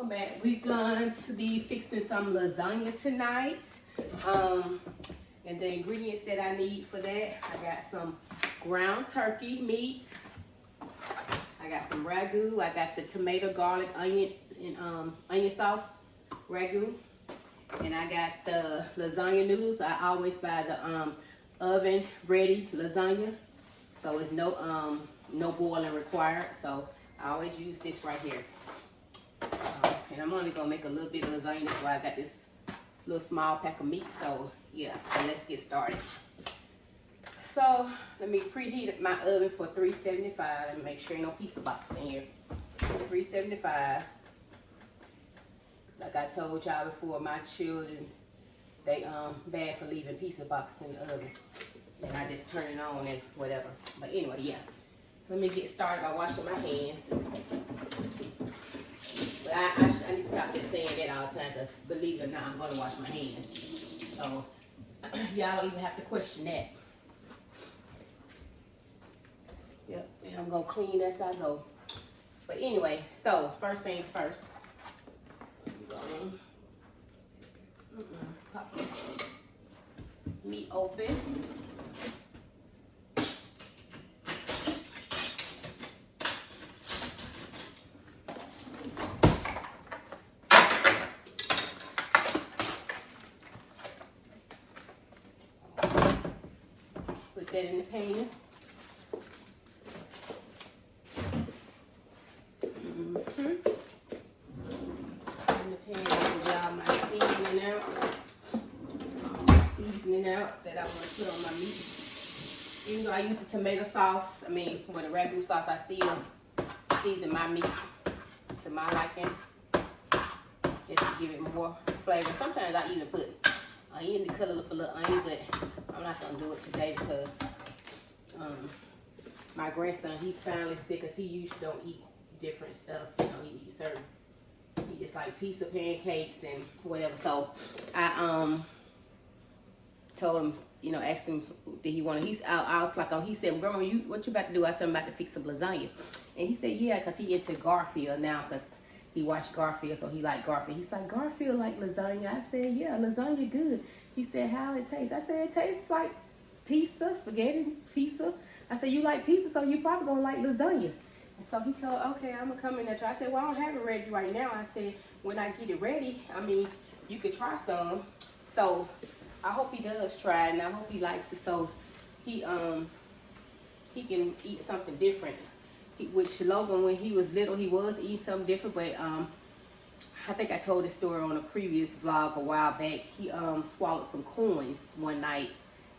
Welcome back. We're going to be fixing some lasagna tonight. And the ingredients that I need for that, I got some ground turkey meat. I got some ragu. I got the tomato, garlic, onion, and onion sauce ragu. And I got the lasagna noodles. I always buy the oven ready lasagna, so it's no boiling required. So I always use this right here. And I'm only gonna make a little bit of lasagna, so I got this little small pack of meat. So yeah, so let's get started. So let me preheat my oven for 375. Let me make sure no pizza box in here. 375. Like I told y'all before, my children, they bad for leaving pizza boxes in the oven. And I just turn it on and whatever. But anyway, yeah. So let me get started by washing my hands. But I need to stop just saying that all the time, because believe it or not, I'm going to wash my hands. So y'all don't even have to question that. Yep, and I'm going to clean as I go. But anyway, so first things first. Pop this meat open. Put that in the pan. Out that I want to put on my meat. Even though I use the tomato sauce, with the ragu sauce, I still season my meat to my liking, just to give it more flavor. Sometimes I even put onion to cut up a little onion, but I'm not gonna do it today because my grandson, he finally sick, because he usually don't eat different stuff. You know, he eats certain, he just like pizza, pancakes, and whatever. So I told him, you know, asked him, did he want to, I was like, oh, he said, Grandma, what you about to do? I said, I'm about to fix some lasagna. And he said, yeah, because he into Garfield now, because he watched Garfield, so he liked Garfield. He's like, Garfield like lasagna? I said, yeah, lasagna good. He said, how it tastes? I said, it tastes like pizza, spaghetti pizza. I said, you like pizza, so you probably going to like lasagna. And so he told, okay, I'm going to come in there try. I said, well, I don't have it ready right now. I said, when I get it ready, you could try some. So I hope he does try it, and I hope he likes it, so he can eat something different. Which Logan, when he was little, he was eating something different, but I think I told this story on a previous vlog a while back. He swallowed some coins one night.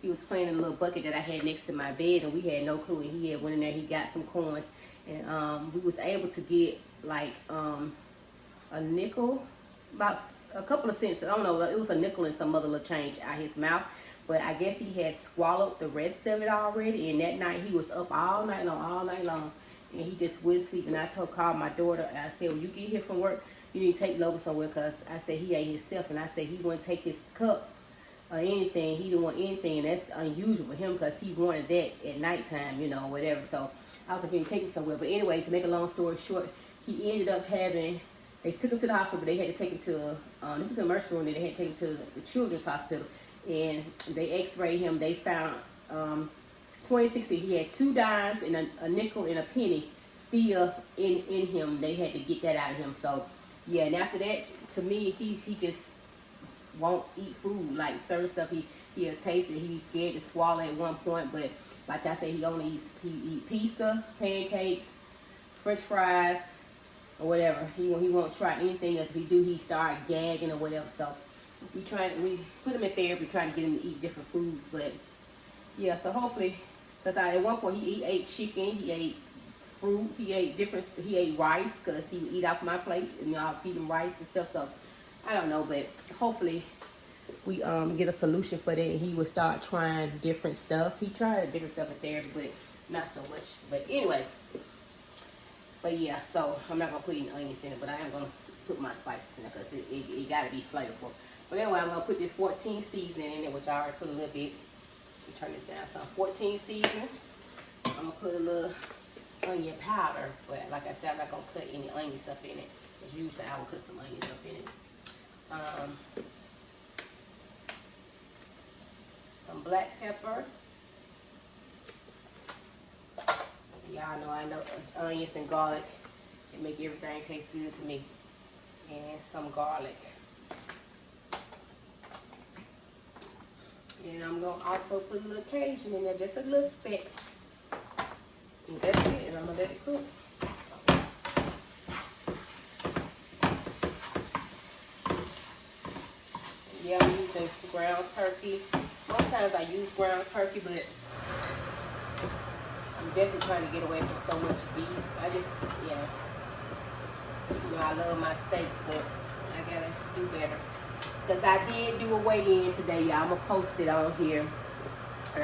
He was playing in a little bucket that I had next to my bed, and we had no clue. And he had went in there, he got some coins, and we was able to get like a nickel, about a couple of cents. I don't know, it was a nickel and some other little change out his mouth. But I guess he had swallowed the rest of it already. And that night he was up all night long. And he just wouldn't sleep. And I called my daughter, and I said, when you get here from work, you need to take Logan somewhere, because I said he ate himself. And I said he wouldn't take his cup or anything. He didn't want anything. And that's unusual for him, because he wanted that at nighttime, you know, whatever. So I was like, you need to take him somewhere. But anyway, to make a long story short, he ended up having, they took him to the hospital, but they had to take him to the emergency room, and they had to take him to the children's hospital. And they x-rayed him. They found 2060. He had 2 dimes and a nickel and a penny still in him. They had to get that out of him. So yeah, and after that, to me, he just won't eat food. Like certain stuff, he'll taste it. He's scared to swallow at one point, but like I said, he eat pizza, pancakes, French fries, or whatever. He won't try anything else. If he do, he start gagging or whatever. So we put him in therapy, trying to get him to eat different foods. But yeah, so hopefully, because at one point he ate chicken, he ate fruit, he ate rice, because he would eat off my plate, and I'll feed him rice and stuff. So I don't know, but hopefully we get a solution for that, and he would start trying different stuff. He tried different stuff in therapy, but not so much. But anyway. But yeah, so I'm not going to put any onions in it, but I am going to put my spices in it, because it got to be flavorful. But anyway, I'm going to put this 14 seasoning in it, which I already put a little bit. Let me turn this down some. 14 seasonings. I'm going to put a little onion powder, but like I said, I'm not gonna put any onions up in it. Because usually I will put some onions up in it. Some black pepper. Y'all know I know onions and garlic. It make everything taste good to me. And some garlic. And I'm gonna also put a little Cajun in there, just a little speck. And that's it, and I'm gonna let it cook. Yeah, I'm using ground turkey. Most times I use ground turkey, but I'm definitely trying to get away from so much beef. I just, yeah. You know, I love my steaks, but I gotta do better. Because I did do a weigh-in today, y'all. I'm gonna post it on here. And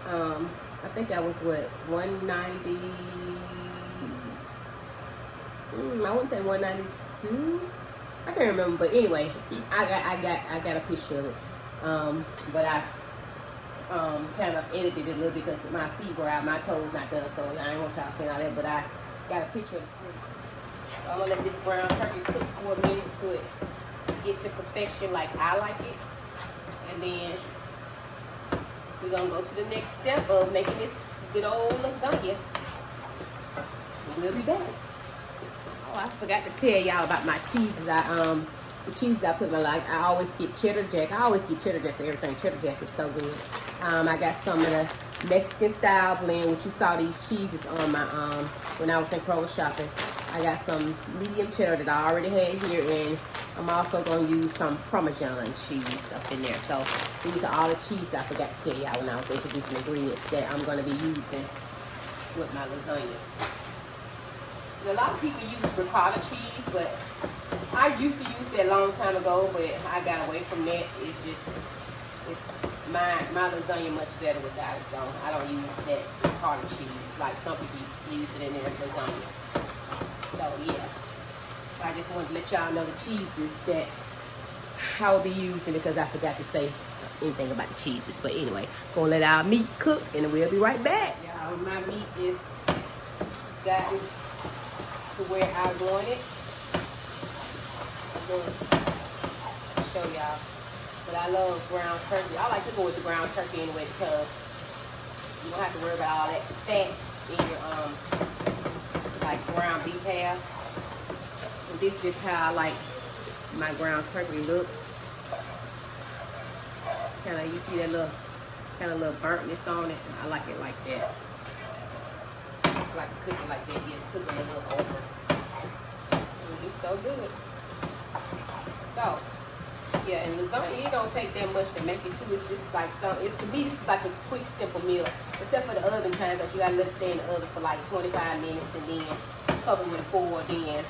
I think I was what, 190. I wouldn't say 192. I can't remember, but anyway, I got a picture of it. But I kind of edited it a little bit because my feet were out, my toes not done, so I ain't gonna try to say all that. But I got a picture of the screen. So I'm gonna let this brown turkey cook for a minute till it get to perfection like I like it, and then we're gonna go to the next step of making this good old lasagna. We'll be back. Oh, I forgot to tell y'all about my cheeses. The cheeses I put in my life. I always get cheddar jack. I always get cheddar jack for everything. Cheddar jack is so good. I got some of the Mexican style blend, which you saw these cheeses on my when I was in Kroger shopping. I got some medium cheddar that I already had here, and I'm also going to use some Parmesan cheese up in there. So these are all the cheese I forgot to tell y'all when I was introducing the ingredients that I'm going to be using with my lasagna. And a lot of people use ricotta cheese, but I used to use that a long time ago, but I got away from that. It's my lasagna much better without it, so I don't use that ricotta cheese like some people use it in their lasagna. So yeah, I just wanted to let y'all know the cheeses that I will be using because I forgot to say anything about the cheeses. But anyway, gonna let our meat cook and we'll be right back. Y'all, my meat is gotten to where I want it. I'm gonna show y'all. But I love ground turkey. I like to go with the ground turkey anyway because you don't have to worry about all that fat in your like ground beef have. And this is just how I like my ground turkey look. Kind of, you see that little kind of little burntness on it. I like it like that. I like to cook it like that. Just cook it a little over. It's so good. So yeah, and lasagna, it don't take that much to make it too. It's just like something. To me, this is like a quick, simple meal. Except for the oven time, because you gotta let it stay in the oven for like 25 minutes, and then cover with foil. Then,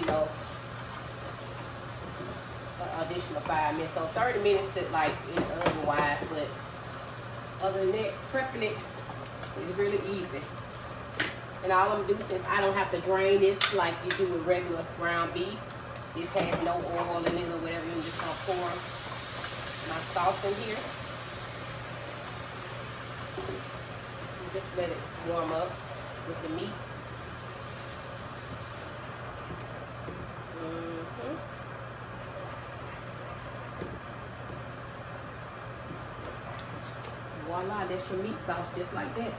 you know, an additional 5 minutes. So 30 minutes to like in the oven wise. But other than that, prepping it is really easy. And all I'm gonna do, since I don't have to drain this like you do with regular ground beef. This has no oil in it or whatever. I'm just gonna pour my sauce in here. And just let it warm up with the meat. Voila, that's your meat sauce just like that.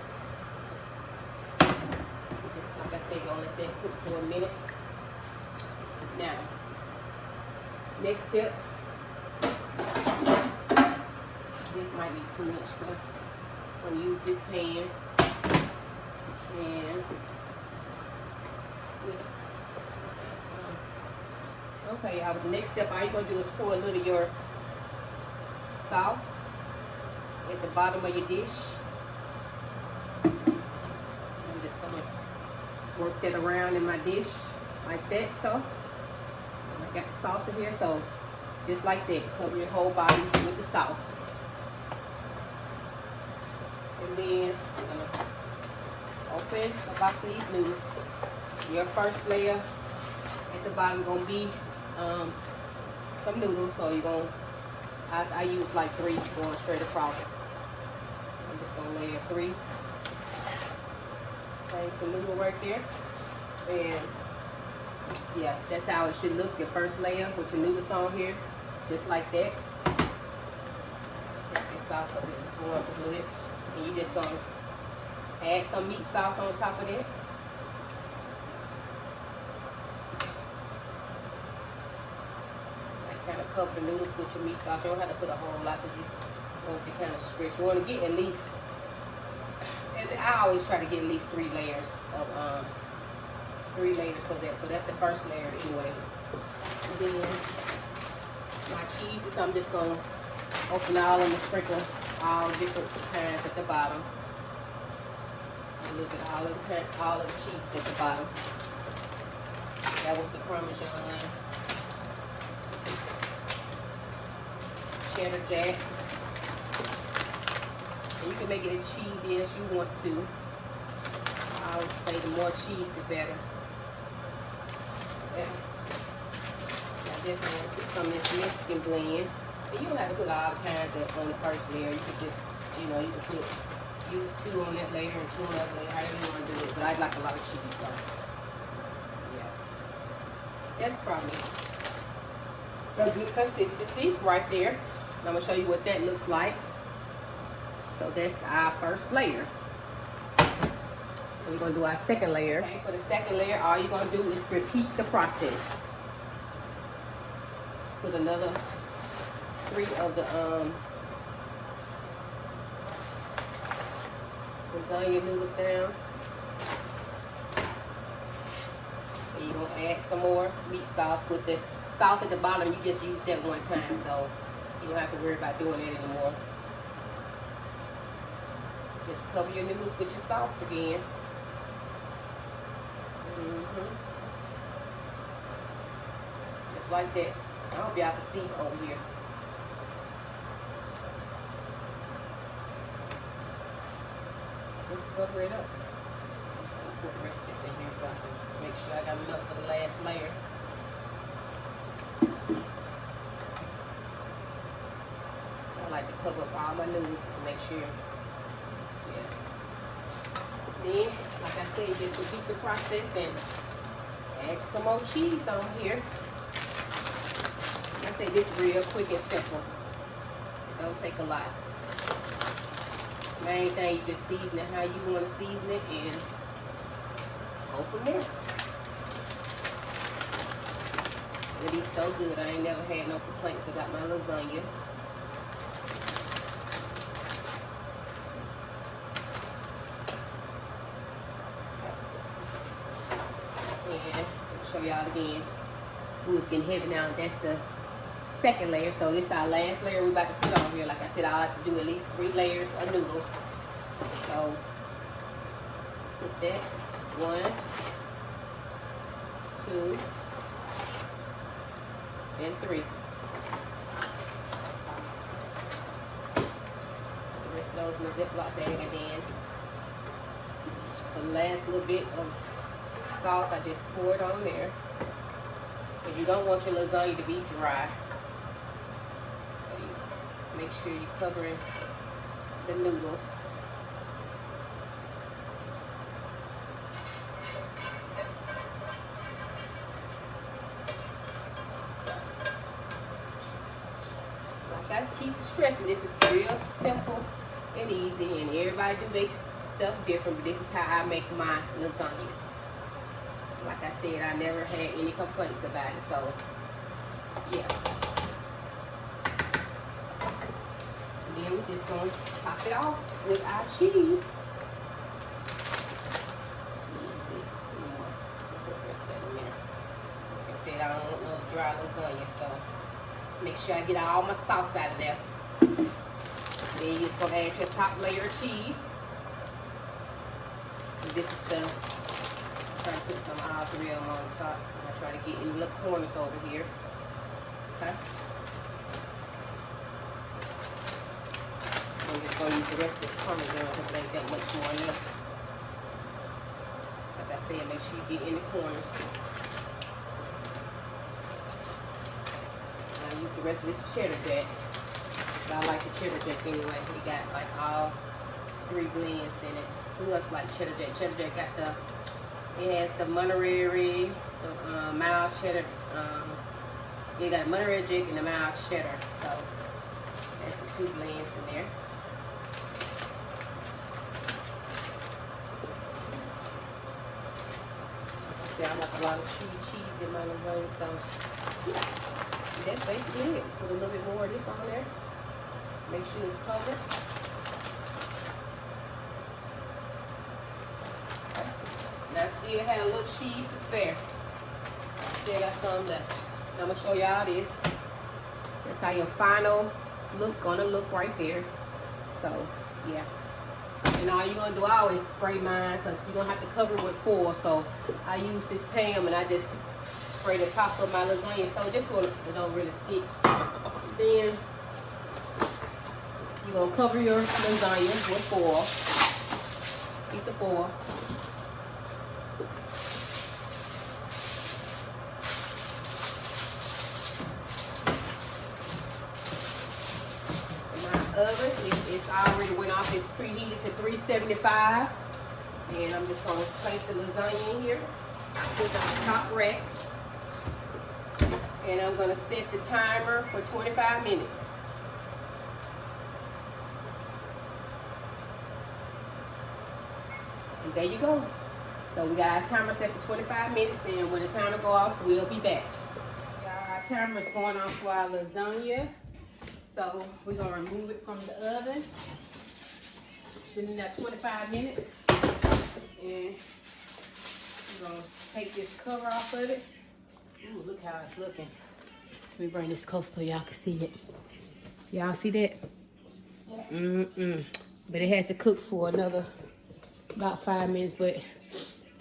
Just like I said, gonna let that cook for a minute. Now, next step, this might be too much because I'm going to use this pan and okay, y'all, but the next step, all you're going to do is pour a little of your sauce at the bottom of your dish. I'm just going to work that around in my dish like that, so. I got the sauce in here, so just like that, cover your whole body with the sauce. And then I'm gonna open a box of these noodles. Your first layer at the bottom gonna be some noodles, so you're gonna I use like 3 going straight across. I'm just gonna layer 3. Okay, some noodle right there. And yeah, that's how it should look. Your first layer with your noodles on here, just like that. Take this off because it's going up a little bit. And you just gonna add some meat sauce on top of that. Kind of cover the noodles with your meat sauce. You don't have to put a whole lot because you want to kind of stretch. You want to get at least, and I always try to get at least 3 layers of 3 layers so that's the first layer anyway. And then my cheeses, I'm just gonna open all of them and sprinkle all different kinds at the bottom. And look at all of the cheese at the bottom. That was the Parmesan. Cheddar jack. And you can make it as cheesy as you want to. I would say the more cheese, the better. Yeah. I definitely want to put some of this Mexican blend. And you don't have to put all kinds on the first layer. You could just, you know, you could use 2 on that layer and 2 on that layer, however you want to do it. But I like a lot of cheese, so yeah. That's probably a good consistency right there. And I'm going to show you what that looks like. So that's our first layer. So we're going to do our second layer. Okay, for the second layer, all you're going to do is repeat the process. Put another 3 of the lasagna noodles down. And you're going to add some more meat sauce with the sauce at the bottom. You just use that one time, so you don't have to worry about doing it anymore. Just cover your noodles with your sauce again. Just like that. I hope y'all can see over here. Just cover it up. I'll put the rest of this in here so I can make sure I got enough for the last layer. I like to cover up all my noodles to make sure. Yeah. Then, like I said, just repeat the process and add some more cheese on here. Like I said, this is real quick and simple. It don't take a lot. Main thing, you just season it how you want to season it and go from there. It'll be so good. I ain't never had no complaints about my lasagna. And I'll show y'all again. Ooh, it's getting heavy now. That's the second layer. So this is our last layer we're about to put on here. Like I said, I like to do at least 3 layers of noodles. So put that 1, 2, and 3. The rest of those in the Ziploc bag, and then the last little bit of sauce I just poured on there. Because you don't want your lasagna to be dry. So you make sure you're covering the noodles. Like I keep stressing, this is real simple and easy, and everybody do their stuff different, but this is how I make my lasagna. Like I said, I never had any complaints about it, so yeah. And then we're just going to top it off with our cheese. Let me see. Put the rest of that in there. Like I said, I don't want no dry lasagna, so make sure I get all my sauce out of there. Then you're just going to add your top layer of cheese. And this is the... try to put some all 3 of them on top. I try to get in the little corners over here. Okay. I'm just going to use the rest of this Parmesan because it ain't that much more left. Like I said, make sure you get in the corners. And I use the rest of this cheddar jack. But I like the cheddar jack anyway. We got like all 3 blends in it. Who else like cheddar jack? Cheddar jack got the, it has the Monterey, the mild cheddar. You got the Monterey jack and the mild cheddar. So that's the 2 blends in there. See, I like a lot of cheese in my lasagna, so yeah, that's basically it. Put a little bit more of this on there. Make sure it's covered. And I still have a little cheese to spare. I still got some left. So I'm gonna show y'all this. That's how your final look gonna look right there. So yeah. And all you're gonna do, I always spray mine because you're gonna have to cover it with foil. So I use this Pam and I just spray the top of my lasagna so just so it don't really stick. Then you're gonna cover your lasagna with foil. Piece of foil. Oven, it's already went off. It's preheated to 375, and I'm just gonna place the lasagna in here, put it on the top rack, and I'm gonna set the timer for 25 minutes. And there you go. So we got our timer set for 25 minutes, and when the timer go off, we'll be back. Our timer is going off for our lasagna. So we're gonna remove it from the oven. It's been in there 25 minutes. And we're gonna take this cover off of it. Ooh, look how it's looking. Let me bring this close so y'all can see it. Y'all see that? But it has to cook for another about 5 minutes, but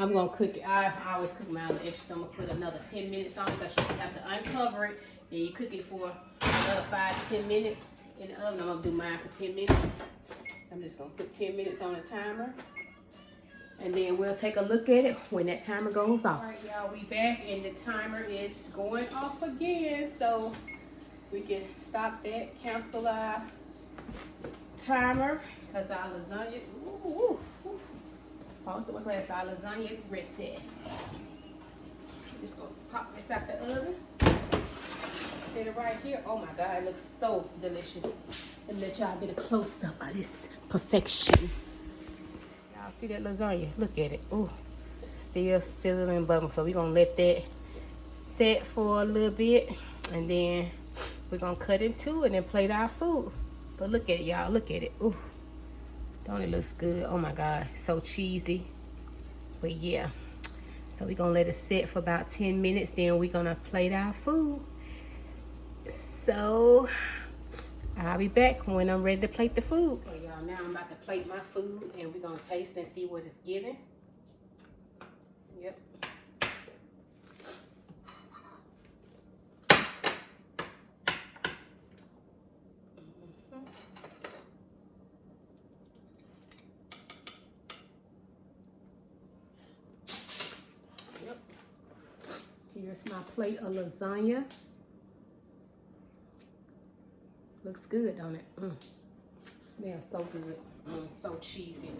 I'm gonna cook it. I always cook mine extra, so I'm gonna put another 10 minutes on it because you have to uncover it. Then you cook it for another 5 to 10 minutes in the oven. I'm gonna do mine for 10 minutes. I'm just gonna put 10 minutes on the timer. And then we'll take a look at it when that timer goes off. All right, y'all, we back and the timer is going off again. So we can stop that, cancel our timer, because our lasagna, fall through my glass, our lasagna is ready. Just gonna pop this out the oven. Set it right here. Oh my God, it looks so delicious. And let y'all get a close up of this perfection. Y'all see that lasagna? Look at it. Ooh, still sizzling and bubbling. So we're gonna let that set for a little bit, and then we're gonna cut into it and plate our food. But look at it, y'all. Look at it. Ooh, don't it looks good? Oh my God, so cheesy. But yeah, so we're gonna let it set for about 10 minutes. Then we're gonna plate our food. So I'll be back when I'm ready to plate the food. Okay, y'all, now I'm about to plate my food, and we're gonna taste and see what it's giving. Yep. Yep. Here's my plate of lasagna. Looks good, don't it? Smells so good. So cheesy.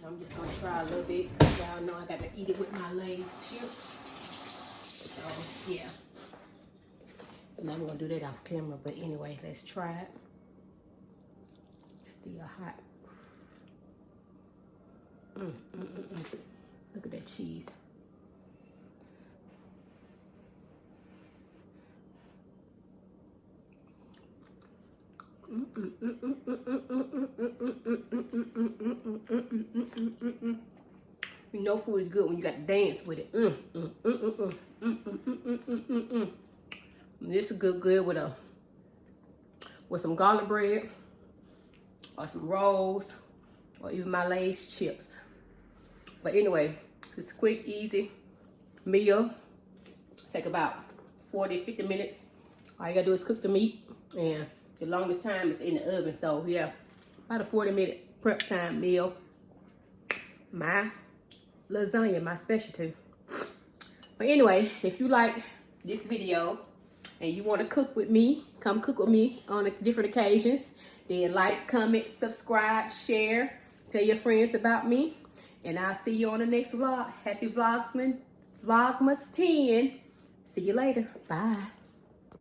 I'm just gonna try a little bit. Y'all know I gotta eat it with my Lay's chips. So yeah. And I'm gonna do that off camera, but anyway, let's try it. Still hot. Look at that cheese. You know food is good when you got to dance with it. This is good with some garlic bread or some rolls or even my Lay's chips. But anyway, it's a quick, easy meal. Take about 40-50 minutes. All you gotta do is cook the meat, and the longest time is in the oven. So yeah, about a 40-minute prep time meal. My lasagna, my specialty. But anyway, if you like this video and you want to cook with me, come cook with me on different occasions, then like, comment, subscribe, share, Tell your friends about me. And I'll see you on the next vlog. Happy Vlogsmas 10. See you later. Bye.